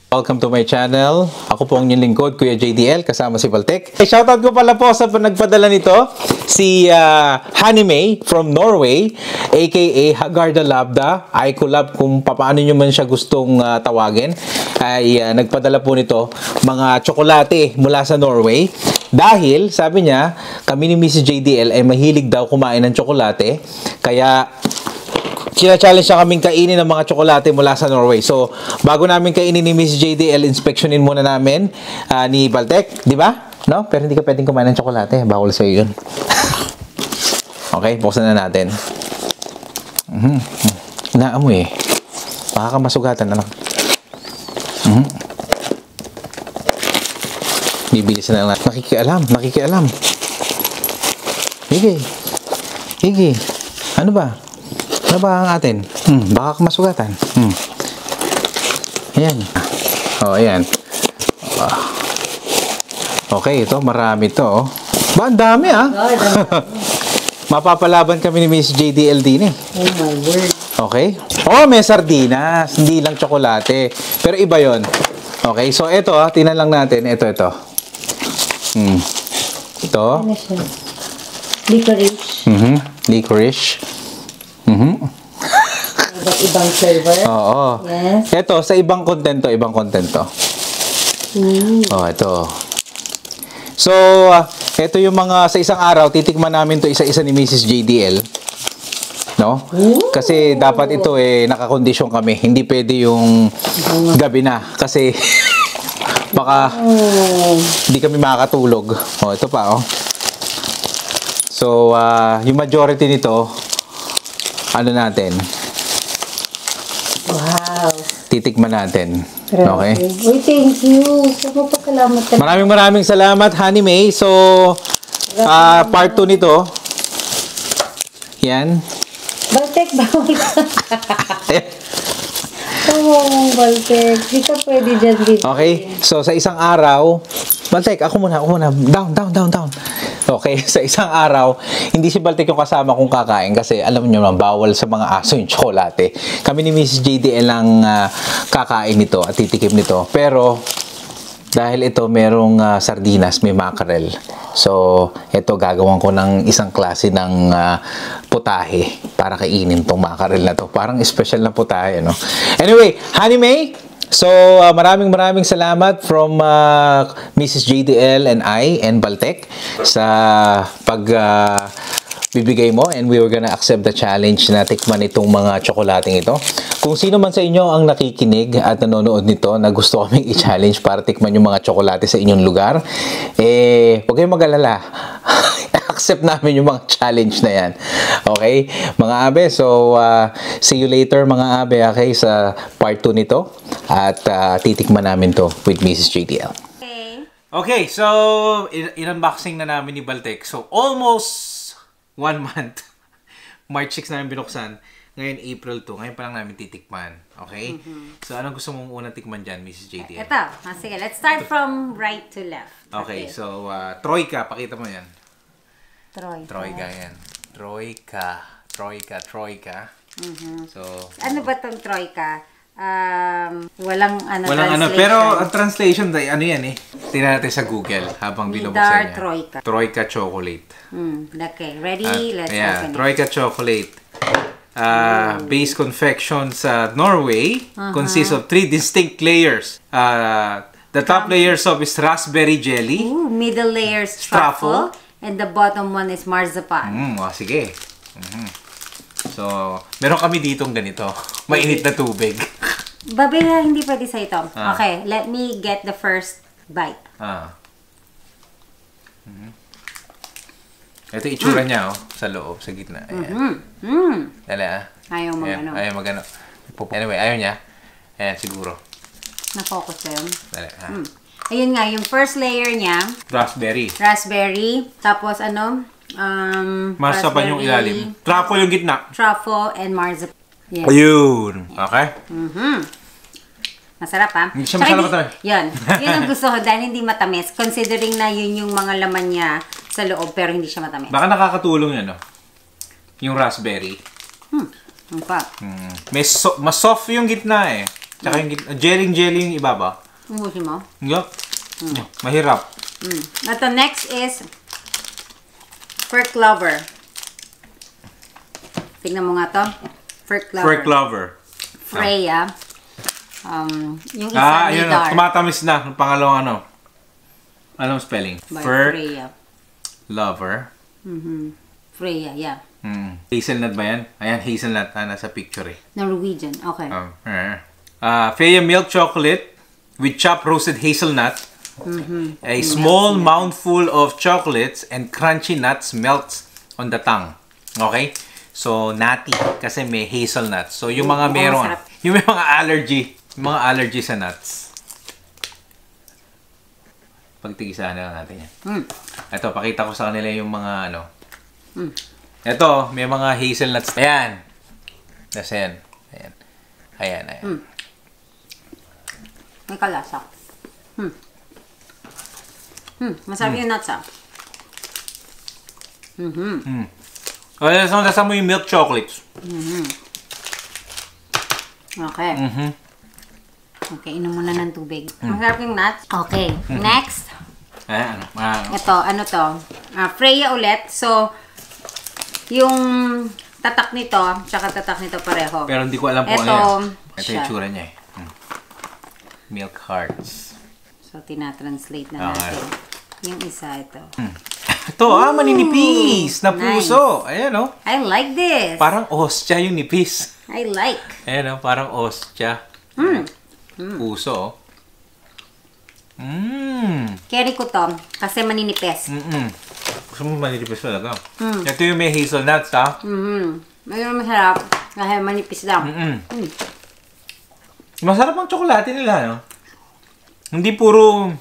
Welcome to my channel. Ako po ang inyong lingkod, Kuya JDL, kasama si Baltek. Shoutout ko pala po sa nagpadala nito, si Honey May from Norway, aka Hagarda Labda. I collab kung paano nyo man siya gustong tawagin. Ay nagpadala po nito mga tsokolate mula sa Norway. Dahil, sabi niya, kami ni Mrs. JDL ay mahilig daw kumain ng tsokolate. Kaya sina-challenge siya kaming kainin ng mga tsokolate mula sa Norway. So, bago namin kainin ni Miss JDL, inspectionin muna namin ni Baltek. Di ba? No? Pero hindi ka pwedeng kumain ng tsokolate. Bawal sa'yo yun. Okay, buksan na natin. Inaamoy eh. Baka ka masugatan, anak. Bibilisan na lang. Nakikialam. Hige. Ano ba? Ano ba ang atin? Baka masugatan. Ayan. Oh, ayan. Okay, ito. Marami ito. Oh. Ba, ang dami ah. Mapapalaban kami ni Miss JDL din eh. Oh my word. Okay. Oh, may sardinas. Hindi lang tsokolate. Pero iba yon. Okay, so ito ah. Tingnan lang natin. Ito. Ito. Ano siya? Licorice. Licorice. Ibang flavor. Oo. Yes. Ito, sa ibang content to. Oh, ito. So, ito yung mga sa isang araw, titikman namin to isa-isa ni Mrs. JDL. No? Kasi dapat ito eh, nakakondisyon kami. Hindi pwede yung gabi na. Kasi, baka hindi kami makakatulog. Oh, ito pa, oh. So, yung majority nito, ano natin? Wow. Titikman natin. Grabe. Okay? Uy, thank you. Salamat ka. Maraming salamat, Honey May. So, part 2 nito. Yan. Baltek, bawal ka. Baltek. Di ka pwede dyan dito. Okay? So, sa isang araw, Baltek, ako muna. Down. Okay, sa isang araw, hindi si Baltek yung kasama kong kakain kasi alam niyo naman, bawal sa mga aso yung tsokolate. Kami ni Miss JDL lang kakain nito at titikim nito. Pero, dahil ito merong sardinas, may mackerel. So, ito gagawin ko ng isang klase ng putahe para kainin tong mackerel na to. Parang special na putahe, no? Anyway, Honey May, so, maraming salamat from Mrs. JDL and I and Baltek sa bibigay mo, and we were gonna accept the challenge na tikman itong mga tsokolating ito. Kung sino man sa inyo ang nakikinig at nanonood nito na gusto kaming i-challenge para tikman yung mga tsokolate sa inyong lugar, huwag kayong mag-alala. Accept namin yung mga challenge na yan. Okay? Mga abe, so see you later mga abe, okay, sa part 2 nito. At titikman namin to with Mrs. JDL. Okay, so in-unboxing na namin ni Baltek. So almost 1 month. March 6 namin binuksan. Ngayon April 2. Ngayon pa lang namin titikman. Okay? So anong gusto mong unang tikman dyan, Mrs. JDL? Ito. Sige, let's start from right to left. Okay, so Troika. Pakita mo yan. Troika yan. Troika. So, ano ba tong Troika? Walang translation. Pero ang translation, ano yan eh. Tingnan natin sa Google habang binubuksan niya. Troika. Troika chocolate. Okay, ready? Let's open it. Troika chocolate. Base confection sa Norway consists of 3 distinct layers. The top layer is raspberry jelly. Middle layer is truffle. And the bottom one is marzipan. Sige. So, meron kami ditong ganito. Mainit na tubig. Babe, hindi pwede sa ito. Okay, let me get the first bite. Ito itsura niya, sa loob, sa gitna. Ayan. Dali Ayaw mag-ano. Ayaw mag-ano. Anyway, ayaw niya. Ayan, siguro. Na-focus ko yun. Dali, Ayun nga, yung first layer niya. Raspberry. Tapos ano? Marzipan yung ilalim. Truffle yung gitna. Truffle and marzipan. Yes. Ayun. Okay? Masarap ha? Hindi siya masarap ito. Yun ang gusto ko dahil hindi matamis. Considering na yun yung mga laman niya sa loob pero hindi siya matamis. Baka nakakatulong yun, no? Yung raspberry. Ang pa. Mas soft yung gitna eh. Tsaka yung jelly yung ibabaw. Ubusin mo? Yup. Mahirap. Ito next is fir clover. Tingnan mo nga to. Fir clover. Fir clover. Freya. Yung isa yun Nidar. tumatamis na. Yung pangalawang ano. Anong spelling? By Fir Freya. lover. Freya, yeah. Hazelnut ba yan? Ayan, hazelnut. Nasa picture eh. Norwegian, okay. Freya milk chocolate with chopped roasted hazelnut. A small mouthful of chocolates and crunchy nuts melts on the tongue. Okay? So, nutty. Kasi may hazelnut. So, yung mga merong, yung may mga allergy sa nuts. Pagtigisahan na lang natin yan. Ito, pakita ko sa kanila yung mga ano. Ito, may mga hazelnuts. Ayan. That's yan. Ayan. Ayan. May kalasa. Masarap yung nuts ah. Kaya nasa mo yung milk chocolates. Okay. Okay, inom muna ng tubig. Masarap yung nuts. Okay, next. Ayan. Ito, ano to? Freya ulit. So, yung tatak nito, tsaka tatak nito pareho. Pero hindi ko alam kung ano yan. Ito yung tsura niya eh. Milk hearts. So, tinatranslate na natin. Yung isa, ito. Ito, maninipis na puso. Ayan, oh. I like this. Parang ostya yung nipis. I like. Ayan, oh, parang ostya. Puso, oh. Carry ko to kasi maninipis. Gusto mo maninipis talaga. Ito yung may hazelnuts, ha? Mayroon masarap kasi manipis lang. Masarap ang tsokolate nila, no? Hindi puro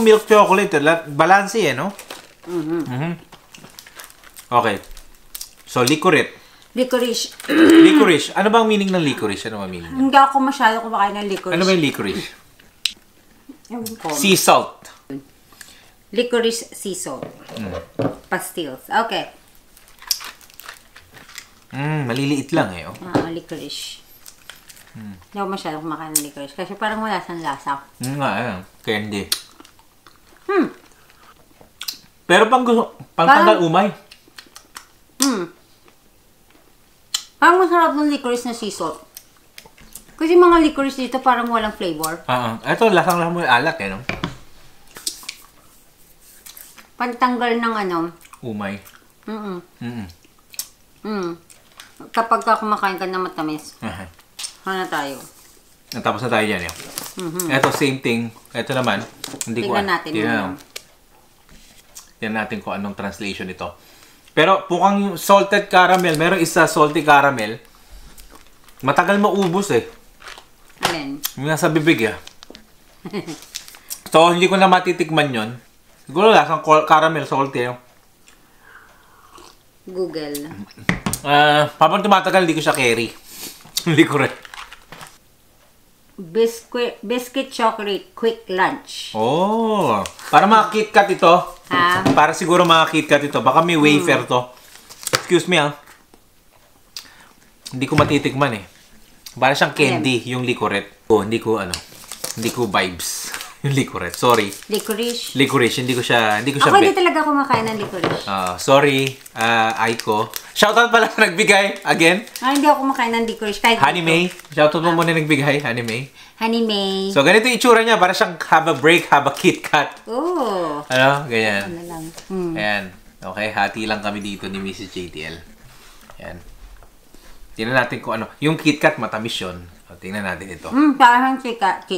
milk chocolate. Balance eh, no? Okay. So, licorice. Licorice. Licorice. Ano bang meaning ng licorice? Ano bang meaning? Hindi ako masyado kumakain ng licorice. Ano ba yung licorice? Ewan ko. Sea salt. Licorice sea salt. Pastilles. Okay. Maliliit lang eh, oh. Licorice. Hindi ako masyado kumakain ng licorice kasi parang wala siyang lasa. Candy. Pero pang tanggal umay. Parang masarap ng licorice na sea salt. Kasi mga licorice dito parang walang flavor. Ito, lasang-lasang mo yung alat eh, no? Pantanggal ng ano. Umay. Kapag ka kumakain ka ng matamis, ano na tayo? Natapos na tayo dyan, eh. Ito, same thing. Ito naman. Tingnan natin. Tingnan natin kung anong translation ito. Pero mukhang salted caramel. Meron isa salty caramel. Matagal maubos eh. Alin? Yung nasa bibig eh. So, hindi ko na matitikman yon. Siguro lasang caramel salty eh. Google. Habang tumatagal, hindi ko siya carry. Hindi ko rin. Biscuit chocolate quick lunch. Oh, para mga KitKat ito. Para siguro mga KitKat ito. Baka may wafer to. Excuse me Hindi ko matitikman eh. Para siyang candy yung licorice. Hindi ko vibes yung licorice. Sorry. Licorice, hindi ko siya Ako hindi talaga kumakain ng licorice. Sorry, Aiko. Shoutout pala sa nagbigay again. Hindi ako kumakain ng licorice. Honey May. Shoutout mo muna nagbigay, Honey May. Honey May. So, ganito yung itsura niya. Para siyang have a break, have a KitKat. Oh. Ano? Ganyan. Ano lang. Ayan. Okay, hati lang kami dito ni Mrs. JTL. Ayan. Tingnan natin kung ano. Yung KitKat, matamis yun. Tingnan natin ito. Parang KitKat.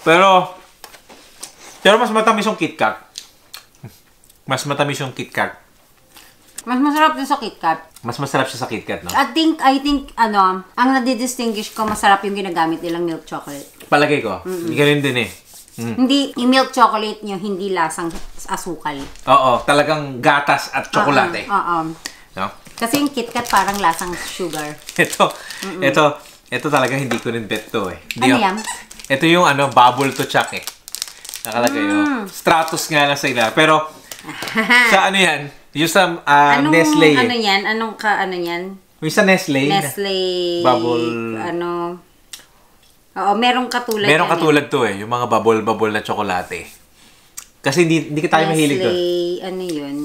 Pero mas matamis yung KitKat. Mas matamis yung KitKat. Mas masarap din sa KitKat. Mas masarap siya sa KitKat, no? I think, ang nadidistinguish ko, masarap yung ginagamit nilang milk chocolate. Palagay ko. Hindi ka rin din eh. Hindi, yung milk chocolate nyo, hindi lasang asukal. Oo, talagang gatas at tsokolate. No? Kasi yung KitKat parang lasang sugar. Ito talaga hindi ko rin bet to eh. Ano yan? Ito yung bubble to chuck eh. Nakalagay yung stratus nga lang sa ila. Pero, sa ano yan? Yung sa Nestle eh. Ano yan? Anong ka, ano yan? Yung sa Nestle. Nestle. Bubble. Oo, merong katulad Merong yan katulad to eh, yung mga bubble na tsokolate. Kasi hindi ka tayo mahilig doon. Nestle, ano yun?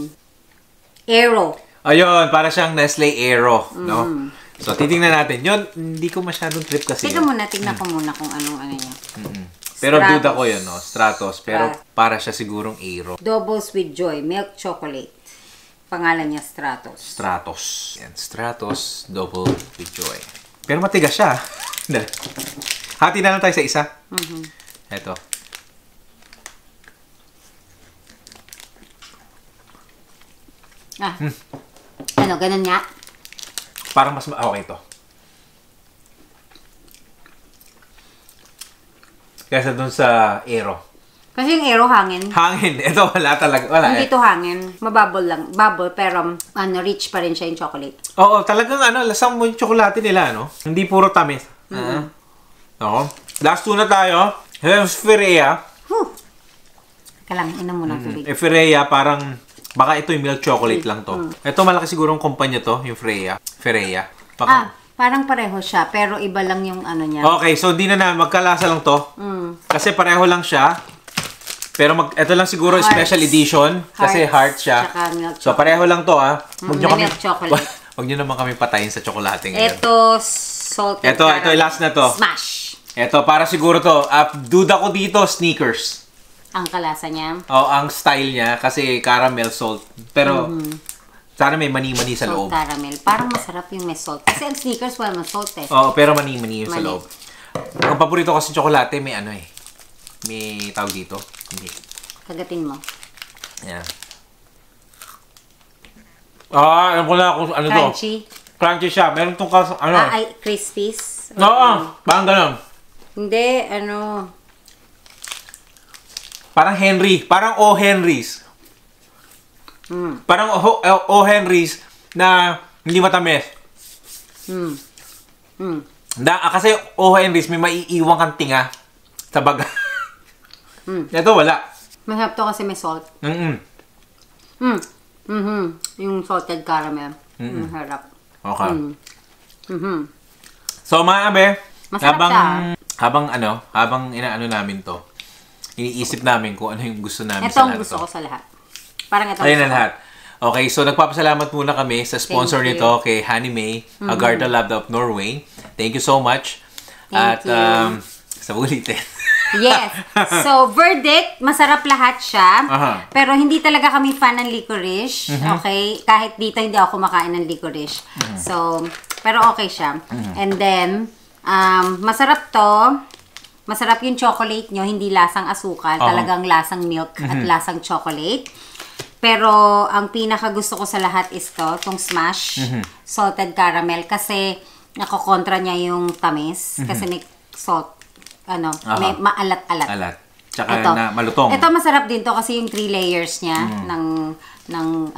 Aero. Ayun, para siyang Nestle Aero, no? So, titingnan natin. Yun, hindi ko masyadong trip kasi. Tignan muna, tignan ko muna kung anong ano niya. Pero Stratos. duda ko yun, no? Stratos. Pero para siya sigurong Aero. Doubles with Joy, milk chocolate. Pangalan niya Stratos. Stratos. Yan, Stratos Double with Joy. Pero matigas siya. Dali. Hati na lang tayo sa isa. Ito. Ano, ganun nga? Parang mas okay to. Kaysa dun sa Aero. Kasi yung Aero hangin. Hangin. Ito wala talaga. Wala Hindi to hangin. Mabubble lang. Bubble, pero rich pa rin siya yung chocolate. Oo, talagang lasang mo yung tsokolate nila, no? Hindi puro tamis. Oo. Last two na tayo. Here's Ferrea. Kailangan, inom mo ng tubig. Ferrea, parang, baka ito yung milk chocolate lang to. Ito, malaki sigurong kumpanya to, yung Ferrea. Parang pareho siya, pero iba lang yung ano niya. Okay, so hindi na magkalasa lang to. Kasi pareho lang siya. Pero ito lang siguro Hearts. special edition. Kasi heart siya. Tsaka milk So pareho lang to Huwag milk chocolate. Huwag nyo naman kami patayin sa tsokolate ngayon. Ito, salted Ito, last na to. Smash! Ito, para siguro to. Duda ko dito, Snickers. Ang kalasa niya. Ang style niya, kasi caramel salt. Pero, sana may mani-mani sa loob. Salt caramel. Parang masarap yung may salt. Kasi ang Snickers wala man salt eh. Oo, pero mani-mani yung sa Mani. loob. Ang paborito kasi tsokolate, may may tawag dito. Hindi. Kagatin mo. Yan. Alam ko na kung ano to. Crunchy. Crunchy siya. Meron tong Ay, crispies. Oo, parang ganun. Hindi, Parang Henry. Parang O. Henry's. Parang O. Henry's na hindi matamis. Kasi O. Henry's may maiiwang kang tinga sa baga. Ito wala. Masarap to kasi may salt. Yung salted caramel. Masarap. Okay. So mga abe, Masarap habang inaano namin to, iniisip namin kung ano yung gusto namin Ito sa ang lahat gusto to. ko sa lahat. Parang ito. Ayun na lahat. Okay, so nagpapasalamat muna kami sa sponsor Thank you. nito, kay Honey May, Hagarda Lab of Norway. Thank you so much. Thank you. Sa ulitin. Yes. So, verdict, masarap lahat siya. Pero hindi talaga kami fan ng licorice. Okay? Kahit dito hindi ako kumakain ng licorice. So, pero okay siya. And then, masarap to. Masarap yung chocolate nyo. Hindi lasang asukal. Talagang lasang milk at lasang chocolate. Pero, ang pinaka gusto ko sa lahat is to, tong smash, salted caramel. Kasi, nakokontra niya yung tamis. Kasi may salt. May maalat-alat. Alat. Tsaka na malutong. Ito masarap din to kasi yung 3 layers niya ng yung,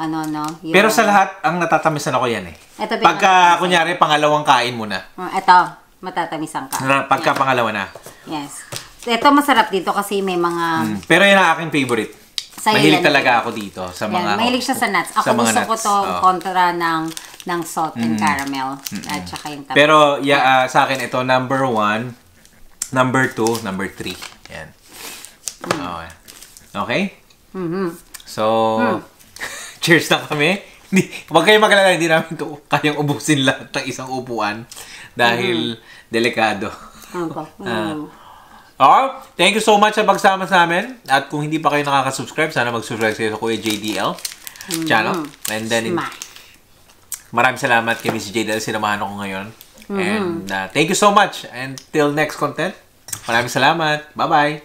Pero sa lahat, ang natatamisan ako yan eh. Ito, Pagka, kunyari, pangalawang kain mo na. Ito, matatamisan ka. Pagka pangalawa na. Yes. Ito masarap dito kasi may mga... Pero yan ang aking favorite. Sa'yo Mahilig yan. talaga ako dito. Sa mga, Mahilig siya sa nuts. Ako sa mga gusto ko nuts. to Oo. kontra ng salt and caramel. At saka yung tamis. Pero sa akin, ito, number 1, number 2, number 3. Yan. Okay. Okay? So, cheers na kami. Huwag kayong mag-alala, hindi namin ito kayang ubusin lahat ng isang upuan dahil delikado. Thank you so much sa pagsama sa amin. At kung hindi pa kayo nakaka-subscribe, sana mag-subscribe kayo sa Kuya JDL channel. And then, maraming salamat kay Miss JDL. Sinamahan ako ngayon. And thank you so much. And till next content, maraming salamat. Bye-bye.